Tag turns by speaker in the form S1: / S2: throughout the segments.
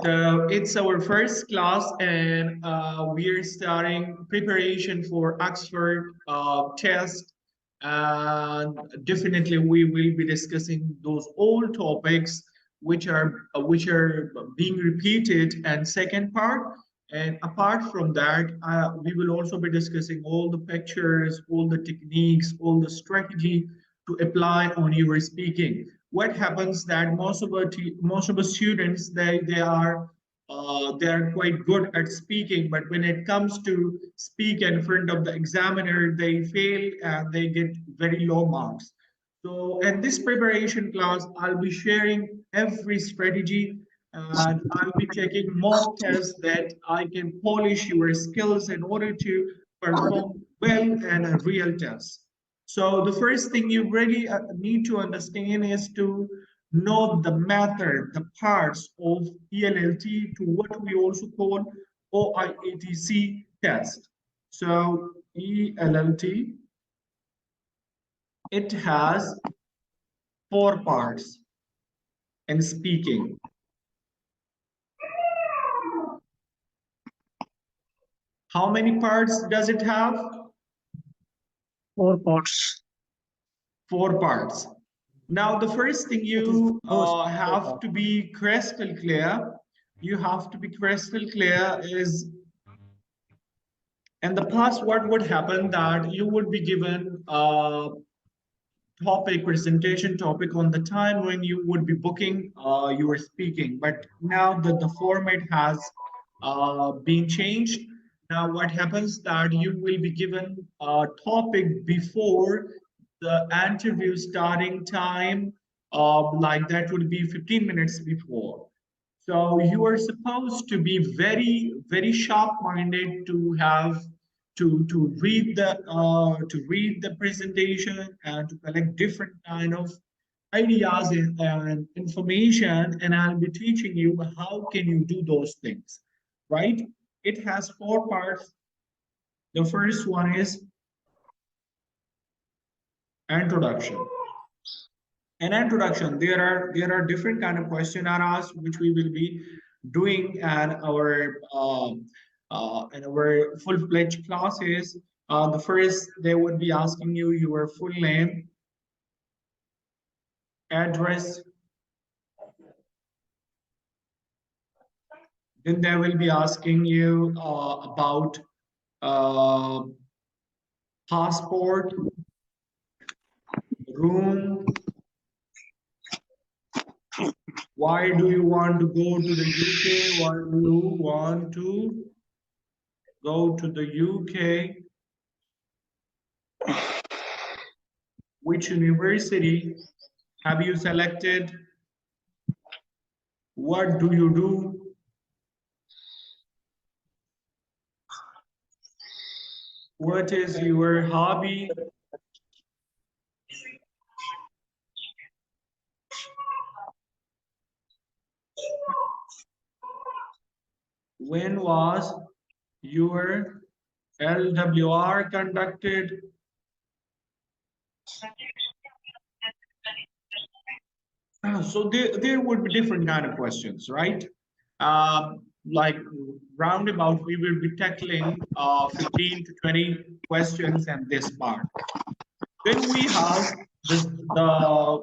S1: So it's our first class, and we are starting preparation for Oxford test. And definitely, we will be discussing those old topics which are being repeated. And second part, and apart from that, we will also be discussing all the pictures, all the techniques, all the strategy to apply on your speaking. What happens that most of the students they are quite good at speaking, but when it comes to speak in front of the examiner, they fail and they get very low marks. So in this preparation class, I'll be sharing every strategy, and I'll be taking mock tests that I can polish your skills in order to perform well in a real test. So the first thing you really need to understand is to know the method, the parts of ELLT to what we also call OIETC test. So ELLT, it has four parts in speaking. How many parts does it have?
S2: Four parts.
S1: Four parts. Now, the first thing you have to be crystal clear, you have to be crystal clear is in the past, what would happen that you would be given a topic, presentation topic on the time when you would be booking your speaking. But now that the format has been changed, now what happens that you will be given a topic before the interview starting time, like that would be 15 minutes before. So you are supposed to be very, very sharp-minded to have to read the presentation and to collect different kind of ideas and information. And I'll be teaching you how can you do those things, right? It has four parts. The first one is introduction. An introduction, there are different kind of question are asked which we will be doing at our in our full-fledged classes. The first, they would be asking you your full name, address. Then they will be asking you about uh, passport, room. Why do you want to go to the UK? Why do you want to go to the UK? Which university have you selected? What do you do? What is your hobby? When was your LWR conducted? So there would be different kind of questions, right? Like roundabout, we will be tackling 15 to 20 questions in this part. Then we have the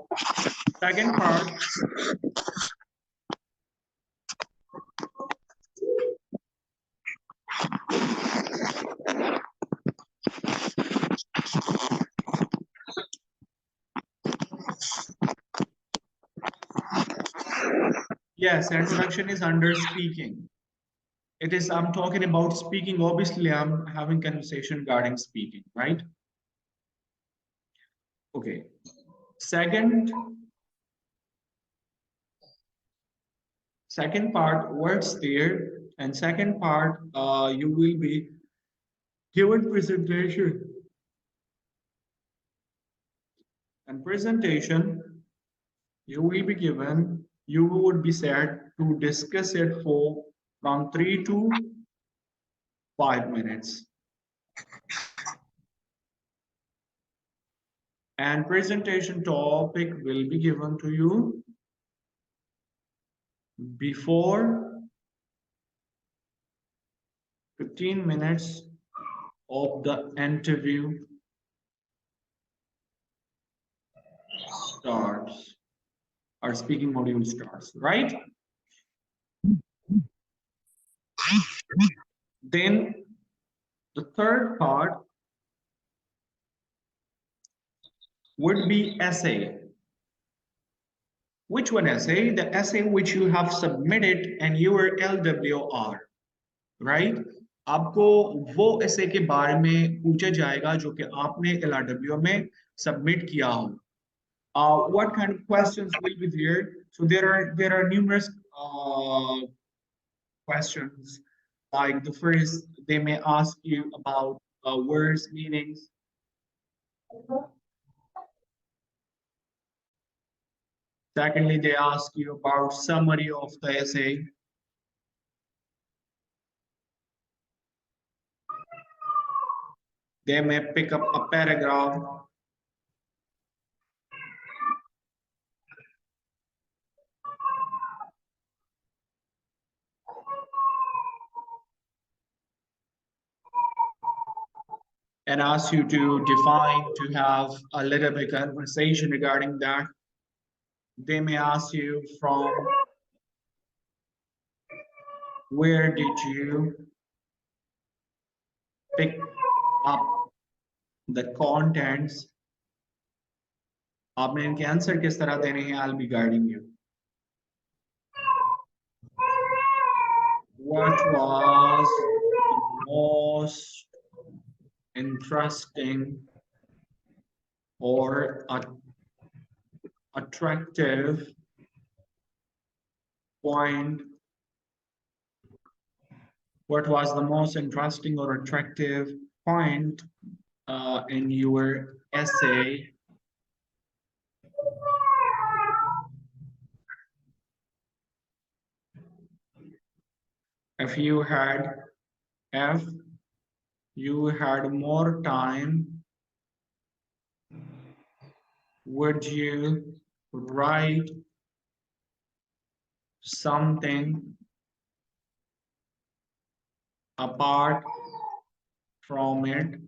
S1: second part. Yes, introduction is under speaking. It is, I'm talking about speaking. Obviously, I'm having conversation regarding speaking, right? Okay. Second part, words there, and second part, you will be given presentation. And presentation, you will be given, you would be said to discuss it for from 3 to 5 minutes. And presentation topic will be given to you before 15 minutes of the interview starts. Our speaking module starts, right? Then the third part would be essay. Which one essay? The essay which you have submitted and your LWR, right? आपको वो essay के बारे में पूछा जाएगा जो कि आपने LRW में submit किया हो. What kind of questions will be there? So there are numerous questions. Like the first, they may ask you about words, meanings. Secondly, they ask you about summary of the essay. They may pick up a paragraph. And ask you to define, to have a little bit conversation regarding that. They may ask you from where did you pick up the contents. आपने इनके answer किस तरह देने हैं? I'll be guiding you. What was the most interesting or attractive point? What was the most interesting or attractive point in your essay? If you had more time, would you write something apart from it?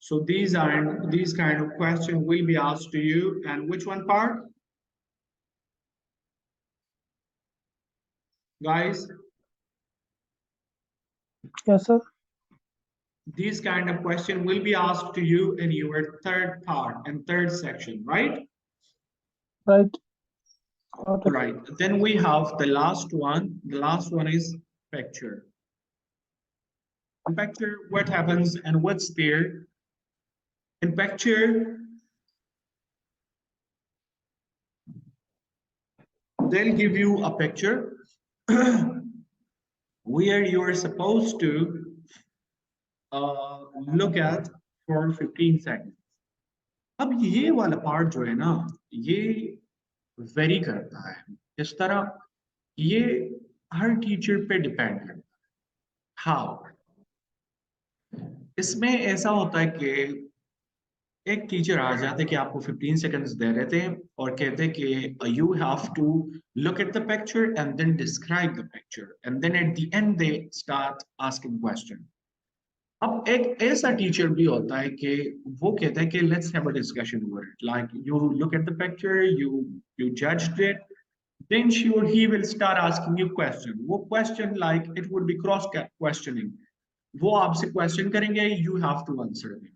S1: So these kind of questions will be asked to you. And which one part? Guys?
S2: Yes, sir.
S1: These kind of question will be asked to you in your third part and third section, right?
S2: Right.
S1: Okay. Right. Then we have the last one. The last one is picture. Picture, what happens and what's there? In picture, they'll give you a picture where you are supposed to look at for 15 seconds. अब ये वाला part जो है ना, ये vary करता है. इस तरह ये हर teacher पे depend करता है. How? इसमें ऐसा होता है कि एक टीचर आ जाते कि आपको 15 सेकंड्स दे रहे थे और कहते कि you have to look at the picture and then describe the picture and then at the end they start asking question. अब एक ऐसा टीचर भी होता है कि वो कहता है कि let's have a discussion over it. Like you look at the picture, you judged it, then she or he will start asking you question. वो question like it would be cross questioning. वो आपसे question करेंगे, you have to answer them.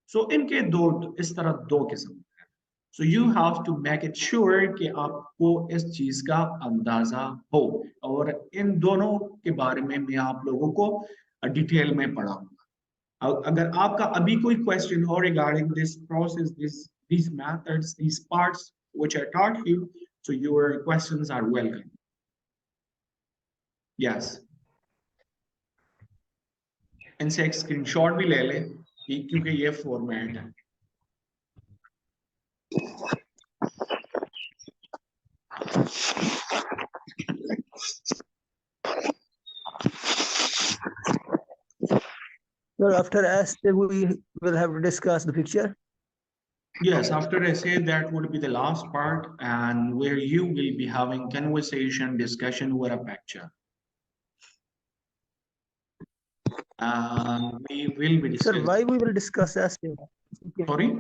S1: So इनके दो इस तरह दो किस्म हैं. So you have to make it sure कि आपको इस चीज का अंदाजा हो और इन दोनों के बारे में मैं आप लोगों को डिटेल में पढ़ाऊंगा. अगर आपका अभी कोई क्वेश्चन हो regarding this process, these methods, these parts which I taught you, so your questions are welcome. Yes. इनसे एक स्क्रीनशॉट भी ले ले क्योंकि ये फॉर्मेट है.
S2: Well, after essay, we will have to discuss the picture.
S1: Yes, after essay, that would be the last part, and where you will be having conversation, discussion over a picture. And we will be
S3: Sir,
S1: discussing.
S3: why we will discuss essay?
S1: Sorry?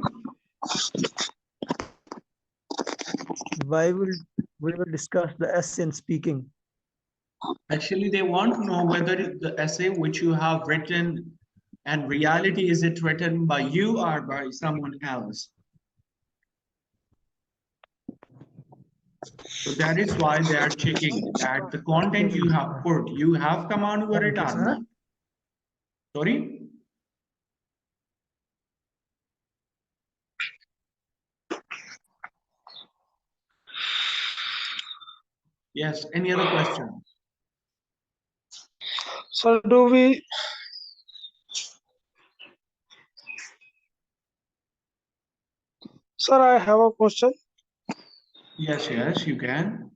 S3: Why will we will discuss the essay in speaking?
S1: Actually, they want to know whether the essay which you have written and reality is it written by you or by someone else. So that is why they are checking that the content you have put, you have command over it or not. Sorry? Yes, any other question?
S2: Sir, Sir, I have a question.
S1: Yes, you can.